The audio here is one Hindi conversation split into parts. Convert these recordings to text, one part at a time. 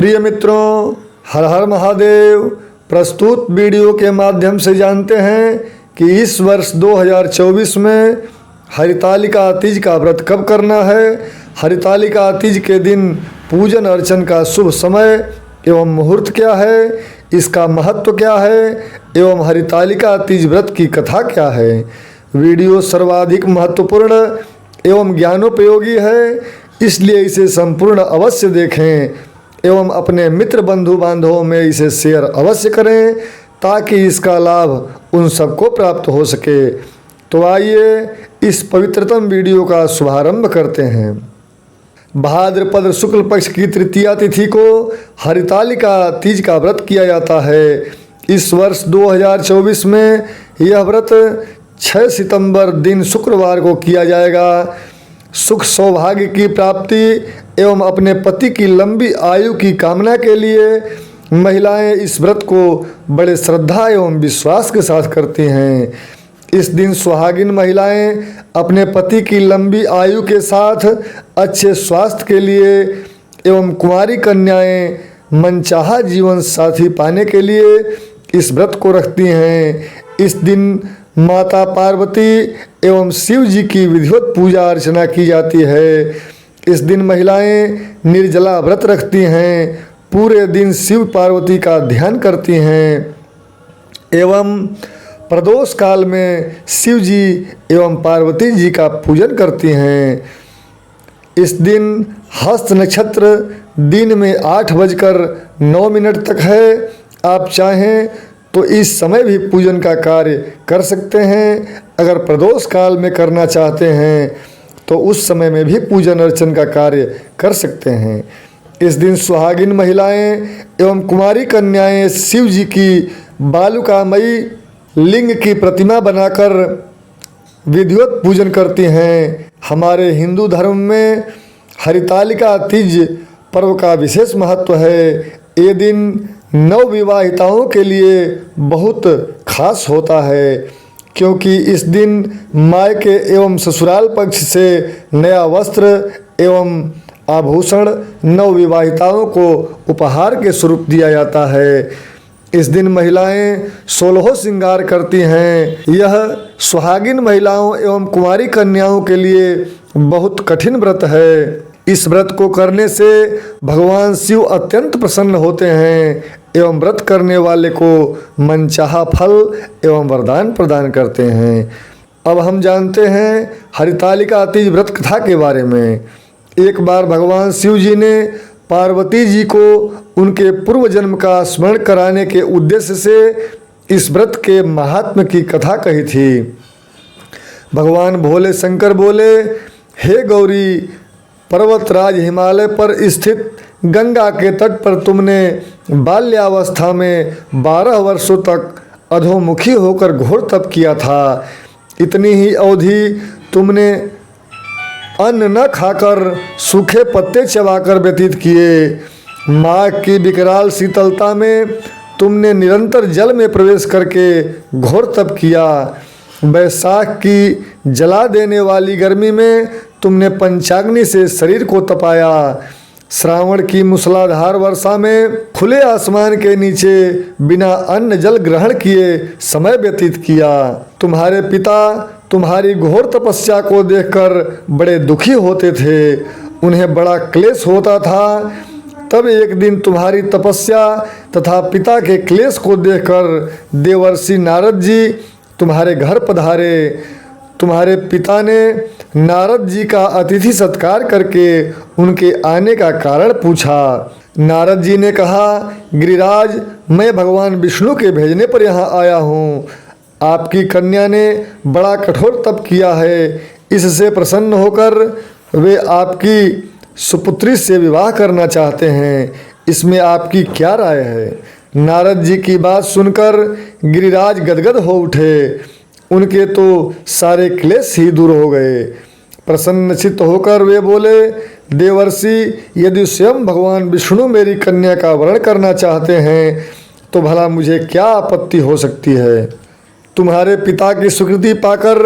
प्रिय मित्रों, हर हर महादेव। प्रस्तुत वीडियो के माध्यम से जानते हैं कि इस वर्ष 2024 में हरितालिका तीज का व्रत कब करना है, हरितालिका तीज के दिन पूजन अर्चन का शुभ समय एवं मुहूर्त क्या है, इसका महत्व क्या है एवं हरितालिका तीज व्रत की कथा क्या है। वीडियो सर्वाधिक महत्वपूर्ण एवं ज्ञानोपयोगी है, इसलिए इसे संपूर्ण अवश्य देखें एवं अपने मित्र बंधु बांधवों में इसे शेयर अवश्य करें ताकि इसका लाभ उन सबको प्राप्त हो सके। तो आइए इस पवित्रतम वीडियो का शुभारंभ करते हैं। भाद्रपद शुक्ल पक्ष की तृतीया तिथि को हरितालिका तीज का व्रत किया जाता है। इस वर्ष 2024 में यह व्रत 6 सितंबर दिन शुक्रवार को किया जाएगा। सुख सौभाग्य की प्राप्ति एवं अपने पति की लंबी आयु की कामना के लिए महिलाएं इस व्रत को बड़े श्रद्धा एवं विश्वास के साथ करती हैं। इस दिन सुहागिन महिलाएं अपने पति की लंबी आयु के साथ अच्छे स्वास्थ्य के लिए एवं कुंवारी कन्याएं मनचाहा जीवन साथी पाने के लिए इस व्रत को रखती हैं। इस दिन माता पार्वती एवं शिव जी की विधिवत पूजा अर्चना की जाती है। इस दिन महिलाएं निर्जला व्रत रखती हैं, पूरे दिन शिव पार्वती का ध्यान करती हैं एवं प्रदोष काल में शिव जी एवं पार्वती जी का पूजन करती हैं। इस दिन हस्त नक्षत्र दिन में 8:09 तक है। आप चाहें तो इस समय भी पूजन का कार्य कर सकते हैं। अगर प्रदोष काल में करना चाहते हैं तो उस समय में भी पूजन अर्चन का कार्य कर सकते हैं। इस दिन सुहागिन महिलाएं एवं कुमारी कन्याएं शिव जी की बालुकामयी लिंग की प्रतिमा बनाकर विधिवत पूजन करती हैं। हमारे हिंदू धर्म में हरितालिका तीज पर्व का विशेष महत्व है। ये दिन नवविवाहिताओं के लिए बहुत खास होता है, क्योंकि इस दिन मायके एवं ससुराल पक्ष से नया वस्त्र एवं आभूषण नवविवाहिताओं को उपहार के स्वरूप दिया जाता है। इस दिन महिलाएं 16 श्रृंगार करती हैं। यह सुहागिन महिलाओं एवं कुंवारी कन्याओं के लिए बहुत कठिन व्रत है। इस व्रत को करने से भगवान शिव अत्यंत प्रसन्न होते हैं एवं व्रत करने वाले को मनचाहा फल एवं वरदान प्रदान करते हैं। अब हम जानते हैं हरितालिका तीज व्रत कथा के बारे में। एक बार भगवान शिव जी ने पार्वती जी को उनके पूर्व जन्म का स्मरण कराने के उद्देश्य से इस व्रत के महात्म्य की कथा कही थी। भगवान भोले शंकर बोले, हे गौरी, पर्वतराज हिमालय पर स्थित गंगा के तट पर तुमने बाल्यावस्था में 12 वर्षों तक अधोमुखी होकर घोर तप किया था। इतनी ही अवधि तुमने अन्न न खाकर सूखे पत्ते चबाकर व्यतीत किए। माघ की विकराल शीतलता में तुमने निरंतर जल में प्रवेश करके घोर तप किया। वैशाख की जला देने वाली गर्मी में तुमने पंचाग्नि से शरीर को तपाया। श्रावण की मूसलाधार वर्षा में खुले आसमान के नीचे बिना अन्न जल ग्रहण किए समय व्यतीत किया। तुम्हारे पिता तुम्हारी घोर तपस्या को देखकर बड़े दुखी होते थे, उन्हें बड़ा क्लेश होता था। तब एक दिन तुम्हारी तपस्या तथा पिता के क्लेश को देखकर देवर्षि नारद जी तुम्हारे घर पधारे। तुम्हारे पिता ने नारद जी का अतिथि सत्कार करके उनके आने का कारण पूछा। नारद जी ने कहा, गिरिराज, मैं भगवान विष्णु के भेजने पर यहाँ आया हूँ। आपकी कन्या ने बड़ा कठोर तप किया है, इससे प्रसन्न होकर वे आपकी सुपुत्री से विवाह करना चाहते हैं। इसमें आपकी क्या राय है? नारद जी की बात सुनकर गिरिराज गदगद हो उठे। उनके तो सारे क्लेश ही दूर हो गए। प्रसन्नचित्त होकर वे बोले, देवर्षि, यदि स्वयं भगवान विष्णु मेरी कन्या का वरण करना चाहते हैं तो भला मुझे क्या आपत्ति हो सकती है। तुम्हारे पिता की स्वीकृति पाकर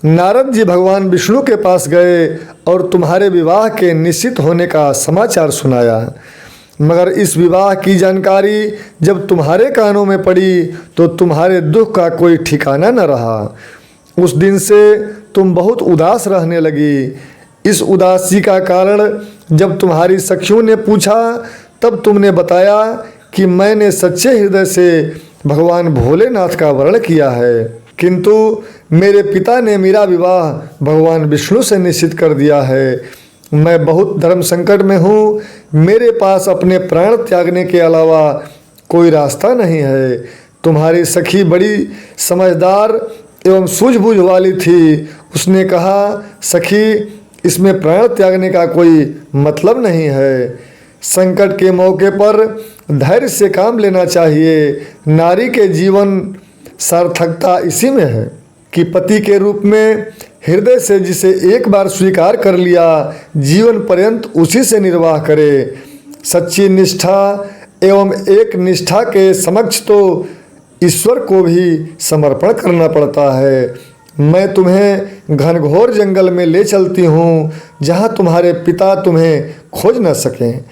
नारद जी भगवान विष्णु के पास गए और तुम्हारे विवाह के निश्चित होने का समाचार सुनाया। मगर इस विवाह की जानकारी जब तुम्हारे कानों में पड़ी तो तुम्हारे दुख का कोई ठिकाना न रहा। उस दिन से तुम बहुत उदास रहने लगी। इस उदासी का कारण जब तुम्हारी सखियों ने पूछा तब तुमने बताया कि मैंने सच्चे हृदय से भगवान भोलेनाथ का वर्ण किया है, किंतु मेरे पिता ने मेरा विवाह भगवान विष्णु से निश्चित कर दिया है। मैं बहुत धर्म संकट में हूँ। मेरे पास अपने प्राण त्यागने के अलावा कोई रास्ता नहीं है। तुम्हारी सखी बड़ी समझदार एवं सूझबूझ वाली थी। उसने कहा, सखी, इसमें प्राण त्यागने का कोई मतलब नहीं है। संकट के मौके पर धैर्य से काम लेना चाहिए। नारी के जीवन सार्थकता इसी में है कि पति के रूप में हृदय से जिसे एक बार स्वीकार कर लिया, जीवन पर्यंत उसी से निर्वाह करे। सच्ची निष्ठा एवं एक निष्ठा के समक्ष तो ईश्वर को भी समर्पण करना पड़ता है। मैं तुम्हें घनघोर जंगल में ले चलती हूँ, जहाँ तुम्हारे पिता तुम्हें खोज न सकें।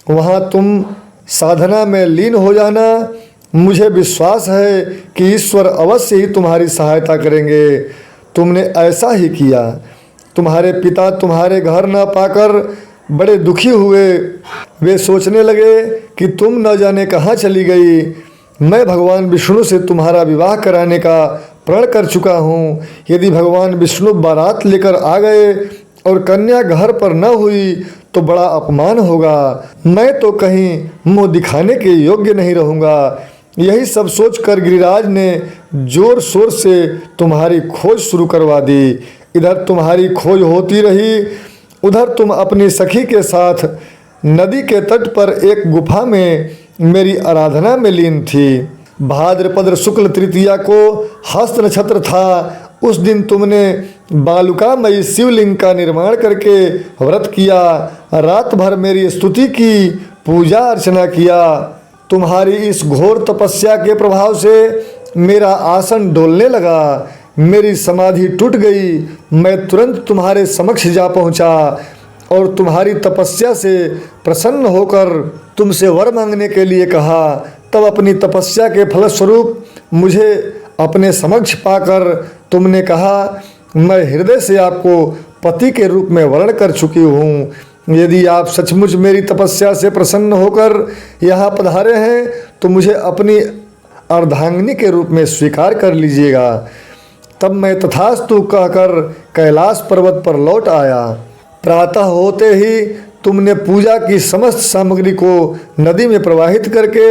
वहाँ तुम साधना में लीन हो जाना। मुझे विश्वास है कि ईश्वर अवश्य ही तुम्हारी सहायता करेंगे। तुमने ऐसा ही किया। तुम्हारे पिता तुम्हारे घर न पाकर बड़े दुखी हुए। वे सोचने लगे कि तुम न जाने कहाँ चली गई। मैं भगवान विष्णु से तुम्हारा विवाह कराने का प्रण कर चुका हूँ। यदि भगवान विष्णु बारात लेकर आ गए और कन्या घर पर न हुई तो बड़ा अपमान होगा। मैं तो कहीं मुँह दिखाने के योग्य नहीं रहूँगा। यही सब सोचकर गिरिराज ने जोर शोर से तुम्हारी खोज शुरू करवा दी। इधर तुम्हारी खोज होती रही, उधर तुम अपनी सखी के साथ नदी के तट पर एक गुफा में मेरी आराधना में लीन थी। भाद्रपद शुक्ल तृतीया को हस्त नक्षत्र था। उस दिन तुमने बालुकामयी शिवलिंग का निर्माण करके व्रत किया। रात भर मेरी स्तुति की, पूजा अर्चना किया। तुम्हारी इस घोर तपस्या के प्रभाव से मेरा आसन डोलने लगा। मेरी समाधि टूट गई। मैं तुरंत तुम्हारे समक्ष जा पहुंचा और तुम्हारी तपस्या से प्रसन्न होकर तुमसे वर मांगने के लिए कहा। तब अपनी तपस्या के फलस्वरूप मुझे अपने समक्ष पाकर तुमने कहा, मैं हृदय से आपको पति के रूप में वर्ण कर चुकी हूँ। यदि आप सचमुच मेरी तपस्या से प्रसन्न होकर यहाँ पधारे हैं तो मुझे अपनी अर्धांगिनी के रूप में स्वीकार कर लीजिएगा। तब मैं तथास्तु कहकर कैलाश पर्वत पर लौट आया। प्रातः होते ही तुमने पूजा की समस्त सामग्री को नदी में प्रवाहित करके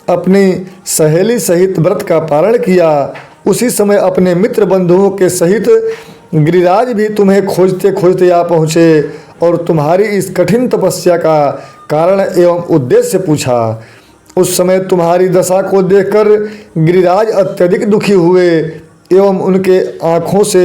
अपनी सहेली सहित व्रत का पारण किया। उसी समय अपने मित्र बंधुओं के सहित गिरिराज भी तुम्हें खोजते खोजते आ पहुँचे और तुम्हारी इस कठिन तपस्या का कारण एवं उद्देश्य पूछा। उस समय तुम्हारी दशा को देखकर गिरिराज अत्यधिक दुखी हुए एवं उनके आँखों से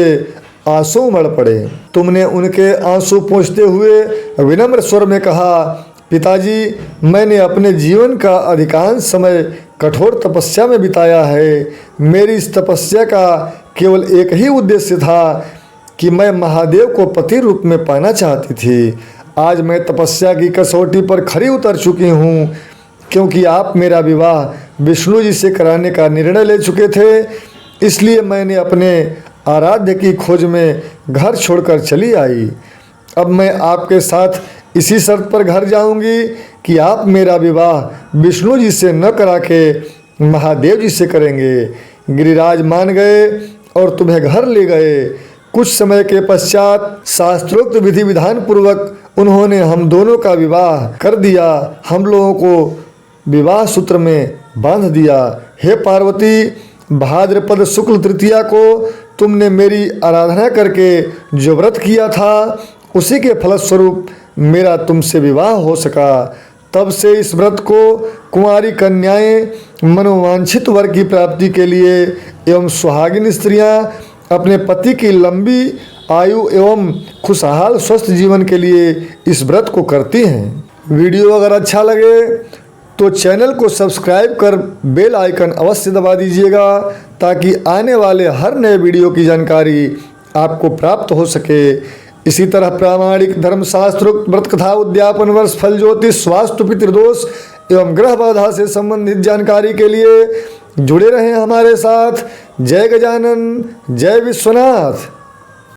आंसू उमड़ पड़े। तुमने उनके आंसू पोंछते हुए विनम्र स्वर में कहा, पिताजी, मैंने अपने जीवन का अधिकांश समय कठोर तपस्या में बिताया है। मेरी इस तपस्या का केवल एक ही उद्देश्य था कि मैं महादेव को पति रूप में पाना चाहती थी। आज मैं तपस्या की कसौटी पर खरी उतर चुकी हूँ, क्योंकि आप मेरा विवाह विष्णु जी से कराने का निर्णय ले चुके थे। इसलिए मैंने अपने आराध्य की खोज में घर छोड़कर चली आई। अब मैं आपके साथ इसी शर्त पर घर जाऊंगी कि आप मेरा विवाह विष्णु जी से न करा के महादेव जी से करेंगे। गिरिराज मान गए और तुम्हें घर ले गए। कुछ समय के पश्चात शास्त्रोक्त विधि विधान पूर्वक उन्होंने हम दोनों का विवाह कर दिया। हम लोगों को विवाह सूत्र में बांध दिया। हे पार्वती, भाद्रपद शुक्ल तृतीया को तुमने मेरी आराधना करके जो व्रत किया था, उसी के फलस्वरूप मेरा तुमसे विवाह हो सका। तब से इस व्रत को कुंवारी कन्याएं मनोवांछित वर की प्राप्ति के लिए एवं सुहागिन स्त्रियां अपने पति की लंबी आयु एवं खुशहाल स्वस्थ जीवन के लिए इस व्रत को करती हैं। वीडियो अगर अच्छा लगे तो चैनल को सब्सक्राइब कर बेल आइकन अवश्य दबा दीजिएगा, ताकि आने वाले हर नए वीडियो की जानकारी आपको प्राप्त हो सके। इसी तरह प्रामाणिक धर्मशास्त्रोक्त व्रत कथा उद्यापन वर्ष फल ज्योतिष स्वास्थ्य पितृदोष एवं ग्रह बाधा से संबंधित जानकारी के लिए जुड़े रहें हमारे साथ। जय गजानन, जय विश्वनाथ।